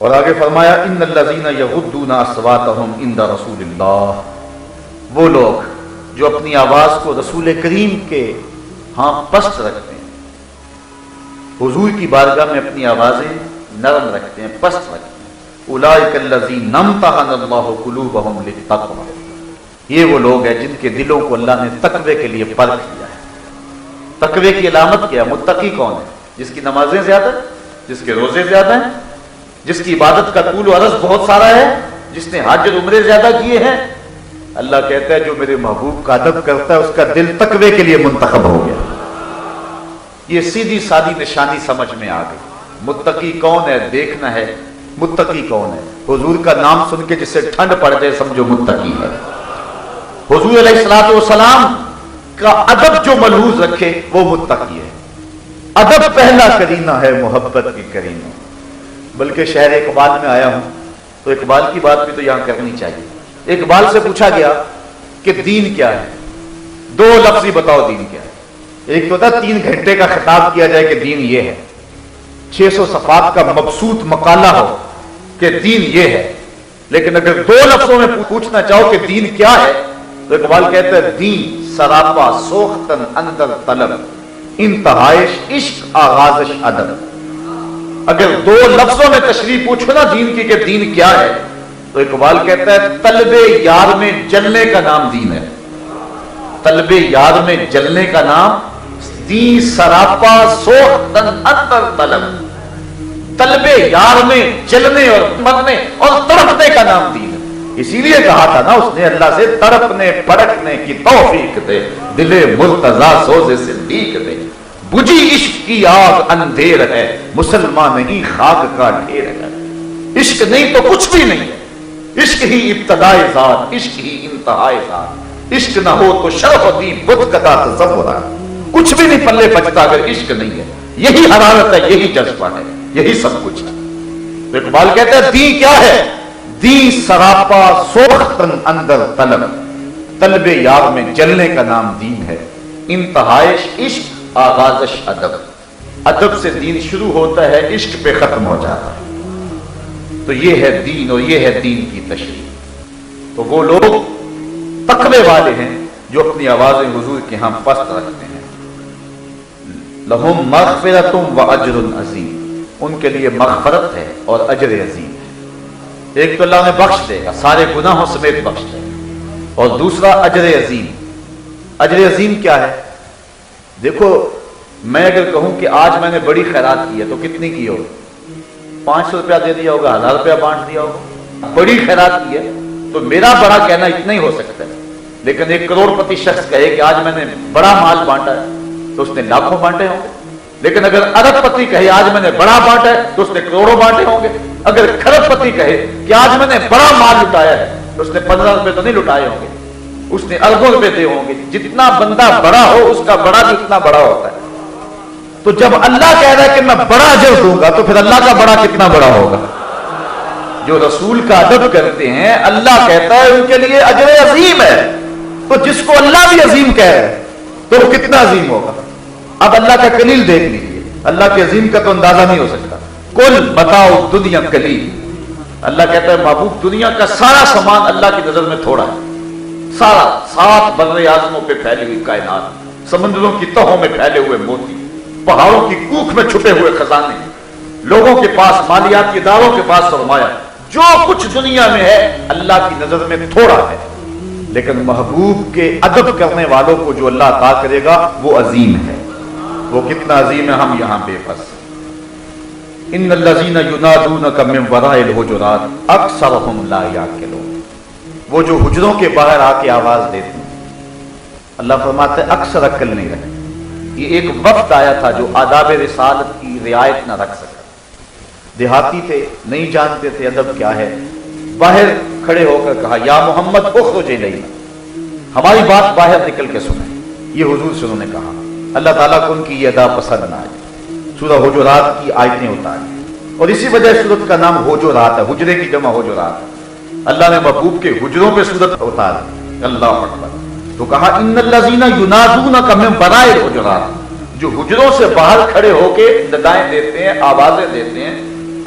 اور آگے فرمایا ان الذین یغضون اصواتهم عند رسول اللہ، وہ لوگ جو اپنی آواز کو رسول کریم کے ہاں پست رکھتے ہیں، حضور کی بارگاہ میں اپنی آوازیں نرم رکھتے ہیں، پست رکھتے ہیں، اولئک الذین امتحن اللہ قلوبهم للتقوی، یہ وہ لوگ ہیں جن کے دلوں کو اللہ نے تقوی کے لیے پرکھ دیا ہے۔ تقوی کی علامت کیا ہے؟ متقی کون ہے؟ جس کی نمازیں زیادہ ہیں، جس کے روزے زیادہ ہیں، جس کی عبادت کا طول و عرض بہت سارا ہے، جس نے حج اور عمرے زیادہ کیے ہیں۔ اللہ کہتا ہے جو میرے محبوب کا ادب کرتا ہے اس کا دل تقوی کے لیے منتخب ہو گیا۔ یہ سیدھی سادی نشانی سمجھ میں آ گئی۔ متقی کون ہے دیکھنا ہے، متقی کون ہے؟ حضور کا نام سن کے جسے ٹھنڈ پڑ جائے سمجھو متقی ہے۔ حضور علیہ الصلوۃ والسلام کا ادب جو ملحوظ رکھے وہ متقی ہے۔ ادب پہلا کرینہ ہے محبت کی کرینہ۔ بلکہ شہر اقبال میں آیا ہوں تو اقبال کی بات بھی تو یہاں کرنی چاہیے۔ اقبال سے پوچھا گیا کہ دین کیا ہے، دو لفظ ہی بتاؤ دین کیا ہے۔ ایک تو تھا 3 گھنٹے کا خطاب کیا جائے کہ دین یہ ہے، 600 صفحات کا مبسوط مقالہ ہو کہ دین یہ ہے، لیکن اگر 2 لفظوں میں پوچھنا چاہو کہ دین کیا ہے تو اقبال کہتا ہے دین سراپا سوختن اندر طلب، انتہائش عشق آغازش ادب۔ اگر 2 لفظوں میں تشریح پوچھو نا دین کی کہ دین کیا ہے تو اقبال کہتا ہے طلب یار میں جلنے کا نام دین ہے۔ طلب یار میں جلنے کا نام دین سراپا سوختن اندر طلب، طلب یار میں جلنے اور مرنے اور تڑپنے کا نام دین ہے۔ اسی لیے کہا تھا نا اس نے اللہ سے تڑپنے پڑکنے کی توفیق دے، دل مرتضی سوز صدیق دے۔ بجھی عشق کی آگ اندھیر ہے، مسلمان نہیں خاک کا ڈھیر ہے۔ عشق نہیں تو کچھ بھی نہیں ہے، عشق ہی ابتدائے ذات، عشق ہی انتہائے ذات۔ عشق نہ ہو تو شرف دی بت کدا تصور ہے، کچھ بھی نہیں پلے بچتا اگر عشق نہیں ہے۔ یہی حرارت ہے، یہی جذبہ ہے، یہی سب کچھ ہے۔ تو اقبال کہتا ہے دین کیا ہے؟ دین سراپا سوختن اندر طلب، طلب یار میں جلنے کا نام دین ہے۔ انتہائش عشق آغازش ادب، ادب سے دین شروع ہوتا ہے، عشق پہ ختم ہو جاتا ہے۔ تو یہ ہے دین اور یہ ہے دین کی تشریح۔ تو وہ لوگ تقوی والے ہیں جو اپنی آوازیں حضور کے ہاں پست رکھتے ہیں۔ لہم مغفرۃ و اجر عظیم، ان کے لیے مغفرت ہے اور اجر عظیم ہے۔ ایک تو اللہ نے بخش دے گا، سارے گناہوں سمیت بخش دے گا، اور دوسرا اجر عظیم۔ اجر عظیم کیا ہے؟ دیکھو میں اگر کہوں کہ آج میں نے بڑی خیرات کی ہے تو کتنی کی ہوگی؟ 500 روپیہ دے دیا ہوگا، 1000 روپیہ بانٹ دیا ہوگا۔ بڑی خیرات کی ہے تو میرا بڑا کہنا اتنا ہی ہو سکتا ہے، لیکن 1 کروڑ پتی شخص کہے کہ آج میں نے بڑا مال بانٹا ہے تو اس نے لاکھوں بانٹے ہوں گے۔ لیکن اگر ارب پتی کہے آج میں نے بڑا بانٹا ہے تو اس نے کروڑوں بانٹے ہوں گے۔ اگر کھرب پتی کہے کہ آج میں نے بڑا مال لٹایا ہے تو اس نے 15 روپے تو نہیں لٹائے ہوں گے، اس نے اربوں روپے دے ہوں گے۔ جتنا بندہ بڑا ہو اس کا بڑا بھی اتنا بڑا ہوتا ہے۔ تو جب اللہ کہہ رہا ہے کہ میں بڑا اجر دوں گا تو پھر اللہ کا بڑا کتنا بڑا ہوگا؟ جو رسول کا ادب کرتے ہیں اللہ کہتا ہے ان کے لیے اجر عظیم ہے، تو جس کو اللہ بھی عظیم کہہ رہا ہے تو وہ کتنا عظیم ہوگا؟ اب اللہ کا کلیل دیکھ لیجیے، اللہ کے عظیم کا تو اندازہ نہیں ہو سکتا۔ کل بتاؤ دنیا کلیل، اللہ کہتا ہے محبوب دنیا کا سارا سامان اللہ کی نظر میں تھوڑا ہے، سارا 7 بر اعظموں پہ پھیلی ہوئی کائنات، سمندروں کی تہوں میں پھیلے ہوئے موتی، پہاڑوں کی کوکھ میں چھپے ہوئے خزانے، لوگوں کے پاس مالیاتی اداروں کے پاس سرمایہ، جو کچھ دنیا میں ہے اللہ کی نظر میں تھوڑا ہے، لیکن محبوب کے ادب کرنے والوں کو جو اللہ عطا کرے گا وہ عظیم ہے۔ وہ کتنا عظیم ہے ہم یہاں بے بس۔ ان الذین ینادونک من وراء الحجرات اکثرهم لا یعقلون، وہ جو حجروں کے باہر آ کے آواز دیتے ہیں، اللہ فرماتے ہیں اکثر عقل نہیں رکھتے۔ یہ ایک وقت آیا تھا جو آداب رسالت کی رعایت نہ رکھ سکا، دیہاتی تھے، نہیں جانتے تھے ادب کیا ہے، باہر کھڑے ہو کر کہا یا محمد اخرج الینا، ہماری بات باہر نکل کے سنیں۔ یہ حضور سے انہوں نے کہا، اللہ تعالیٰ کو ان کی یہ ادا پسند نہ آئے، سورہ حجرات کی آیتیں اتاری، اور اسی وجہ سورت کا نام حجرات ہے، حجرے کی جمع حجرات ہے۔ اللہ نے محبوب کے حجروں پہ سورت اتاری، اللہ اکبر۔ تو کہا ان الذین ینادونک من وراء الحجرات، جو حجروں سے باہر کھڑے ہو کے ندائیں دیتے ہیں، آوازیں دیتے ہیں،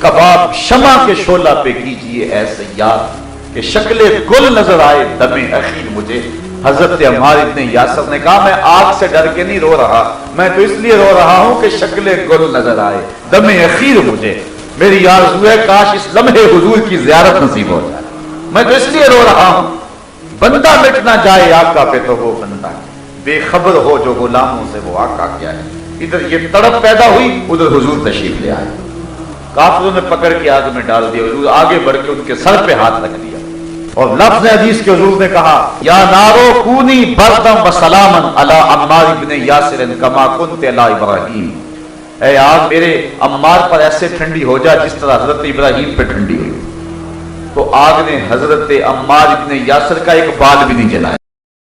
کباب شمع کے شعلہ پہ کیجئے اے سیاد کہ شکل گل نظر آئے دم اخیر مجھے۔ حضرت عمار ابن یاسر نے کہا میں آگ سے ڈر کے نہیں رو رہا، میں تو اس لیے رو رہا ہوں کہ شکل گل نظر آئے دم اخیر مجھے۔ میری آرزو ہے کاش اس لمحے حضور کی زیارت نصیب ہو جائے، میں تو اس لیے رو رہا ہوں۔ بندہ مٹ نہ جائے آقا پہ تو وہ بندہ بے خبر ہو جو غلاموں سے وہ آقا کیا ہے۔ ادھر یہ تڑپ پیدا ہوئی، ادھر حضور تشریف لے آئے، کافروں نے پکڑ کے آگ میں ڈال دیا، حضور آگے بڑھ کے ان کے سر پہ ہاتھ رکھ دیا اور لفظ حدیث کے حضور نے کہا یا نارو کونی بردم و سلامن علی عمار ابن یاسر کما کنت علی ابراہیم، اے آگ میرے عمار پر ایسے ٹھنڈی ہو جا جس طرح حضرت ابراہیم پہ ٹھنڈی ہوئی۔ تو آگ نے حضرت عمار ابن یاسر کا ایک بال بھی نہیں جلایا۔